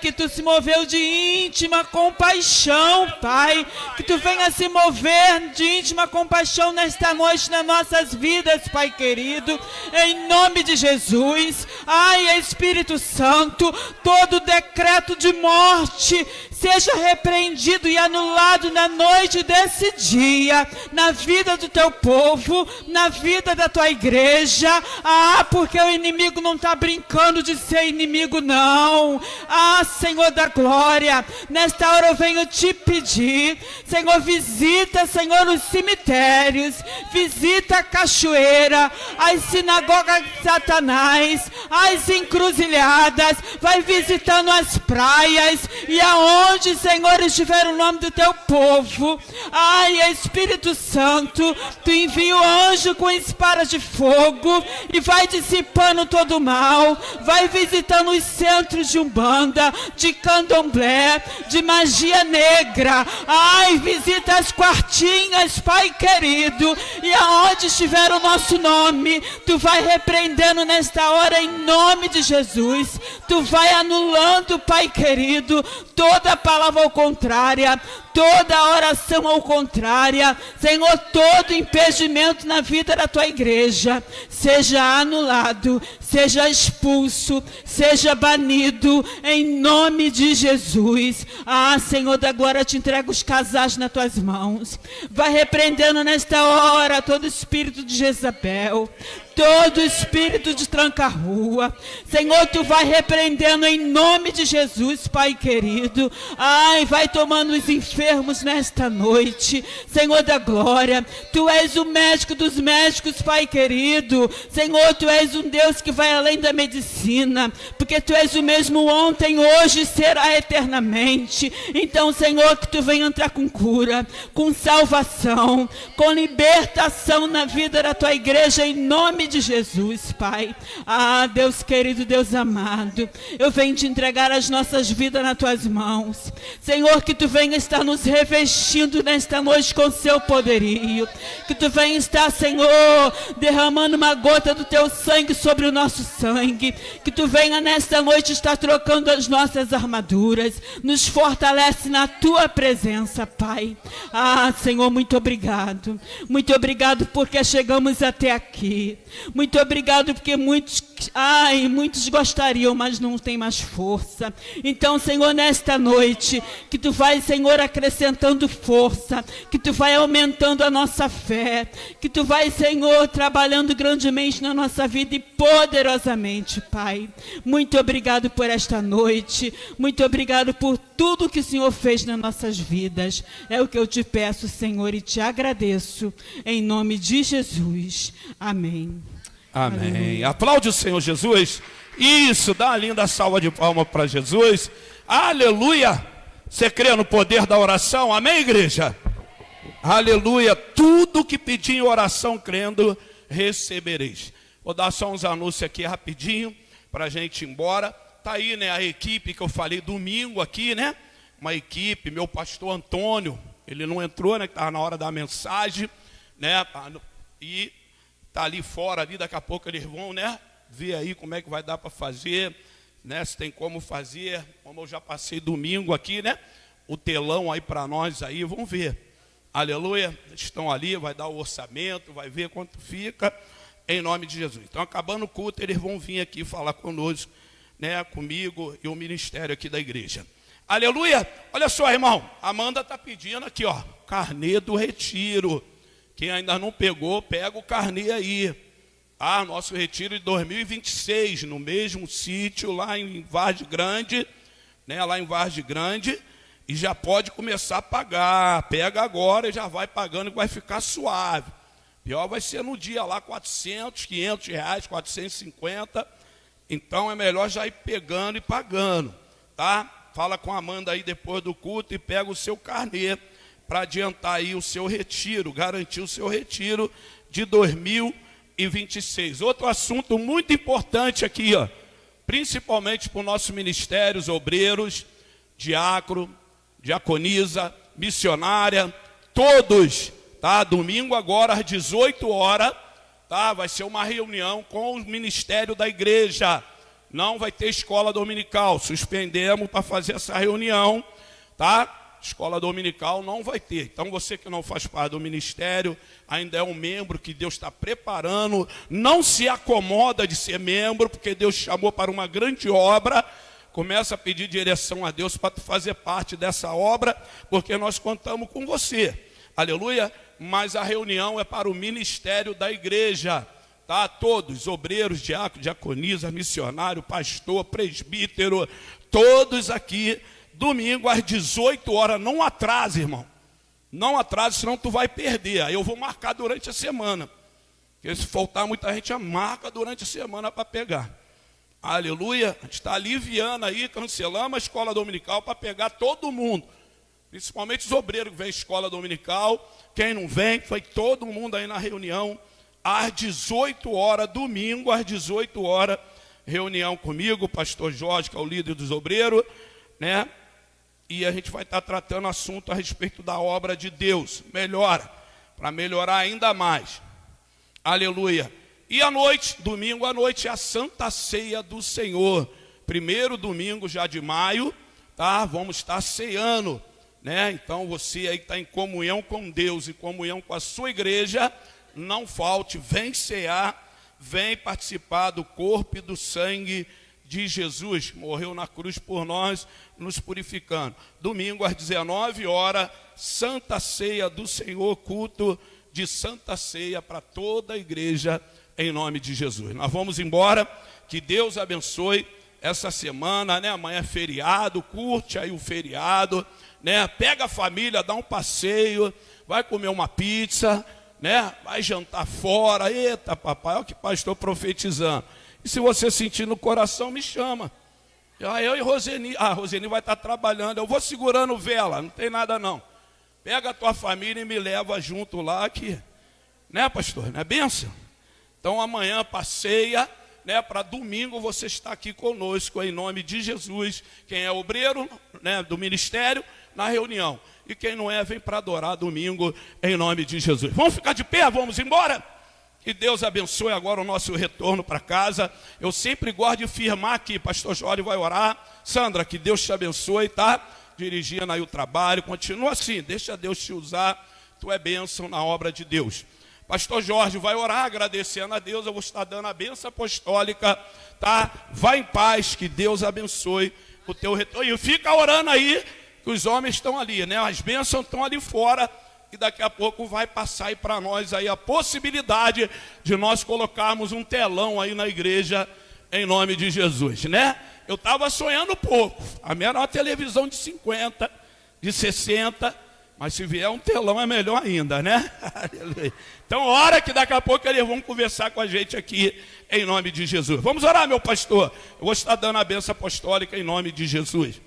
Speaker 5: que Tu se moveu de íntima compaixão, Pai, que Tu venha se mover de íntima compaixão nesta noite nas nossas vidas, Pai querido, em nome de Jesus. Espírito Santo, todo decreto de morte seja repreendido e anulado na noite desse dia, na vida do Teu povo, na vida da Tua igreja. Porque o inimigo não está brincando de ser inimigo, não. Senhor da glória, nesta hora eu venho te pedir, Senhor, visita, Senhor, os cemitérios, visita a cachoeira, as sinagogas de Satanás, as encruzilhadas, vai visitando as praias e aonde, Senhor, estiver o nome do Teu povo. Espírito Santo, Tu envia o anjo com espadas de fogo e vai dissipando todo o mal, vai visitando os centros de umbanda, de candomblé, de magia negra. Visita as quartinhas, Pai querido, e aonde estiver o nosso nome, Tu vai repreendendo nesta hora em nome de Jesus. Tu vai anulando, Pai querido, toda palavra ao contrária, toda oração ao contrária. Senhor, todo impedimento na vida da Tua igreja seja anulado, seja expulso, seja banido em nome de Jesus. Senhor da glória, te entrego os casais nas Tuas mãos. Vai repreendendo nesta hora todo espírito de Jezabel, todo espírito de tranca-rua. Senhor, Tu vai repreendendo em nome de Jesus, Pai querido. Vai tomando os enfermos enfermos nesta noite. Senhor da glória, Tu és o médico dos médicos, Pai querido. Senhor, Tu és um Deus que vai além da medicina, porque Tu és o mesmo ontem, hoje e será eternamente. Então, Senhor, que Tu venha entrar com cura, com salvação, com libertação na vida da Tua igreja, em nome de Jesus, Pai. Ah, Deus querido, Deus amado, eu venho te entregar as nossas vidas nas Tuas mãos. Senhor, que Tu venha estar nos revestindo nesta noite com Seu poderio, que Tu venha estar, Senhor, derramando uma gota do Teu sangue sobre o nosso sangue, que Tu venha nesta noite estar trocando as nossas armaduras, nos fortalece na Tua presença, Pai. Ah, Senhor, muito obrigado porque chegamos até aqui, muito obrigado porque muitos gostariam, mas não tem mais força. Então, Senhor, nesta noite, que Tu vai, Senhor, acrescentando força, que Tu vai aumentando a nossa fé, que Tu vai, Senhor, trabalhando grandemente na nossa vida e poderosamente, Pai. Muito obrigado por esta noite, muito obrigado por tudo que o Senhor fez nas nossas vidas. É o que eu te peço, Senhor, e te agradeço, em nome de Jesus. Amém.
Speaker 4: Amém.
Speaker 5: Aleluia.
Speaker 4: Aplaude o Senhor Jesus. Isso, dá uma linda salva de palmas para Jesus. Aleluia. Você crê no poder da oração? Amém, igreja? Aleluia. Tudo que pedir em oração crendo, recebereis. Vou dar só uns anúncios aqui rapidinho para a gente ir embora. Tá aí, né, a equipe que eu falei domingo aqui, né? Uma equipe, meu pastor Antônio, ele não entrou, né, que estava na hora da mensagem, né? E tá ali fora, ali, daqui a pouco eles vão, né, ver aí como é que vai dar para fazer, né, se tem como fazer, como eu já passei domingo aqui, né, o telão aí para nós aí, vamos ver, aleluia, estão ali, vai dar o orçamento, vai ver quanto fica, em nome de Jesus. Então, acabando o culto, eles vão vir aqui falar conosco, né, comigo e o ministério aqui da igreja. Aleluia. Olha só, irmão, Amanda está pedindo aqui, ó, carnê do retiro. Quem ainda não pegou, pega o carnê aí. Ah, nosso retiro de 2026, no mesmo sítio lá em Vargem Grande, né, lá em Vargem Grande, e já pode começar a pagar. Pega agora e já vai pagando, que vai ficar suave. Pior vai ser no dia lá, 400, 500 reais, 450. Então é melhor já ir pegando e pagando, tá? Fala com a Amanda aí depois do culto e pega o seu carnê para adiantar aí o seu retiro, garantir o seu retiro de 2026. Outro assunto muito importante aqui, ó, principalmente para o nosso ministério, os obreiros, diácono, diaconisa, missionária, todos, tá? Domingo agora às 18 horas, tá? Vai ser uma reunião com o ministério da igreja. Não vai ter escola dominical. Suspendemos para fazer essa reunião, tá? Escola dominical não vai ter. Então você que não faz parte do ministério, ainda é um membro que Deus está preparando, não se acomoda de ser membro, porque Deus chamou para uma grande obra. Começa a pedir direção a Deus para fazer parte dessa obra, porque nós contamos com você. Aleluia. Mas a reunião é para o ministério da igreja, tá? Todos, obreiros, diácono, diaconisa, missionário, pastor, presbítero, todos aqui, domingo às 18 horas, não atrase, irmão. Não atrase, senão tu vai perder. Aí eu vou marcar durante a semana. Porque se faltar muita gente, marca durante a semana para pegar. Aleluia. A gente está aliviando aí, cancelamos a escola dominical para pegar todo mundo. Principalmente os obreiros que vêm à escola dominical. Quem não vem, foi todo mundo aí na reunião. Às 18 horas, domingo, às 18 horas, reunião comigo, o pastor Jorge, que é o líder dos obreiros, né? E a gente vai estar tratando assunto a respeito da obra de Deus. Melhora, para melhorar ainda mais. Aleluia. E à noite, domingo à noite, é a Santa Ceia do Senhor. Primeiro domingo já de maio, tá? Vamos estar ceando, né? Então você aí que está em comunhão com Deus, em comunhão com a sua igreja, não falte, vem cear, vem participar do corpo e do sangue de Jesus. Morreu na cruz por nós, nos purificando. Domingo às 19 horas, Santa Ceia do Senhor, culto de Santa Ceia para toda a igreja, em nome de Jesus. Nós vamos embora, que Deus abençoe, essa semana, né? Amanhã é feriado, curte aí o feriado, né? Pega a família, dá um passeio, vai comer uma pizza, né? Vai jantar fora. Eita, papai, olha o que pastor profetizando. E se você sentir no coração, me chama. Eu e Roseni, Roseni vai estar trabalhando, eu vou segurando vela, não tem nada não. Pega a tua família e me leva junto lá aqui. Né, pastor? Não é bênção? Então amanhã passeia, né, para domingo você está aqui conosco em nome de Jesus. Quem é obreiro, né, do ministério, na reunião. E quem não é, vem para adorar domingo em nome de Jesus. Vamos ficar de pé, vamos embora? Que Deus abençoe agora o nosso retorno para casa. Eu sempre gosto de firmar aqui, pastor Jorge vai orar. Sandra, que Deus te abençoe, tá? Dirigindo aí o trabalho, continua assim, deixa Deus te usar. Tu é bênção na obra de Deus. Pastor Jorge vai orar, agradecendo a Deus. Eu vou estar dando a bênção apostólica, tá? Vai em paz, que Deus abençoe o teu retorno. E fica orando aí, que os homens estão ali, né? As bênçãos estão ali fora. E daqui a pouco vai passar aí para nós aí a possibilidade de nós colocarmos um telão aí na igreja em nome de Jesus, né? Eu estava sonhando pouco. A minha era uma televisão de 50, de 60, mas se vier um telão é melhor ainda, né? Então, ora que daqui a pouco eles vão conversar com a gente aqui em nome de Jesus. Vamos orar, meu pastor. Eu vou estar dando a bênção apostólica em nome de Jesus.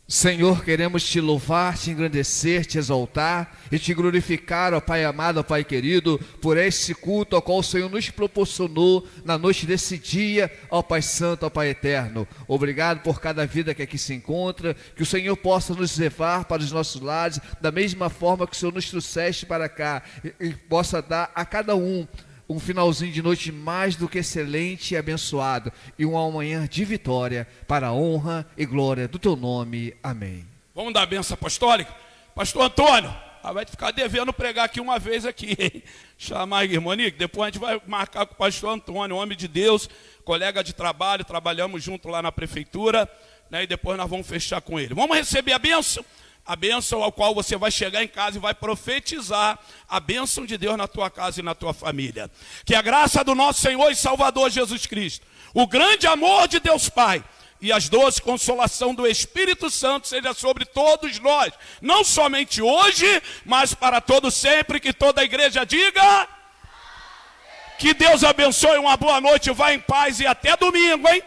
Speaker 6: Senhor, queremos te louvar, te engrandecer, te exaltar e te glorificar, ó Pai amado, ó Pai querido, por esse culto ao qual o Senhor nos proporcionou na noite desse dia, ó Pai Santo, ó Pai Eterno. Obrigado por cada vida que aqui se encontra, que o Senhor possa nos levar para os nossos lares, da mesma forma que o Senhor nos trouxeste para cá, e possa dar a cada um um finalzinho de noite mais do que excelente e abençoado, e um amanhã de vitória, para a honra e glória do teu nome. Amém.
Speaker 4: Vamos dar a bênção apostólica? Pastor Antônio, vai ficar devendo pregar aqui uma vez aqui, hein? Chamar a irmã Monique, depois a gente vai marcar com o pastor Antônio, homem de Deus, colega de trabalho, trabalhamos junto lá na prefeitura, né? E depois nós vamos fechar com ele. Vamos receber a bênção ao qual você vai chegar em casa e vai profetizar a bênção de Deus na tua casa e na tua família. Que a graça do nosso Senhor e Salvador Jesus Cristo, o grande amor de Deus Pai e as doces consolação do Espírito Santo seja sobre todos nós, não somente hoje, mas para todo sempre, que toda a igreja diga. Que Deus abençoe, uma boa noite, vá em paz e até domingo, hein?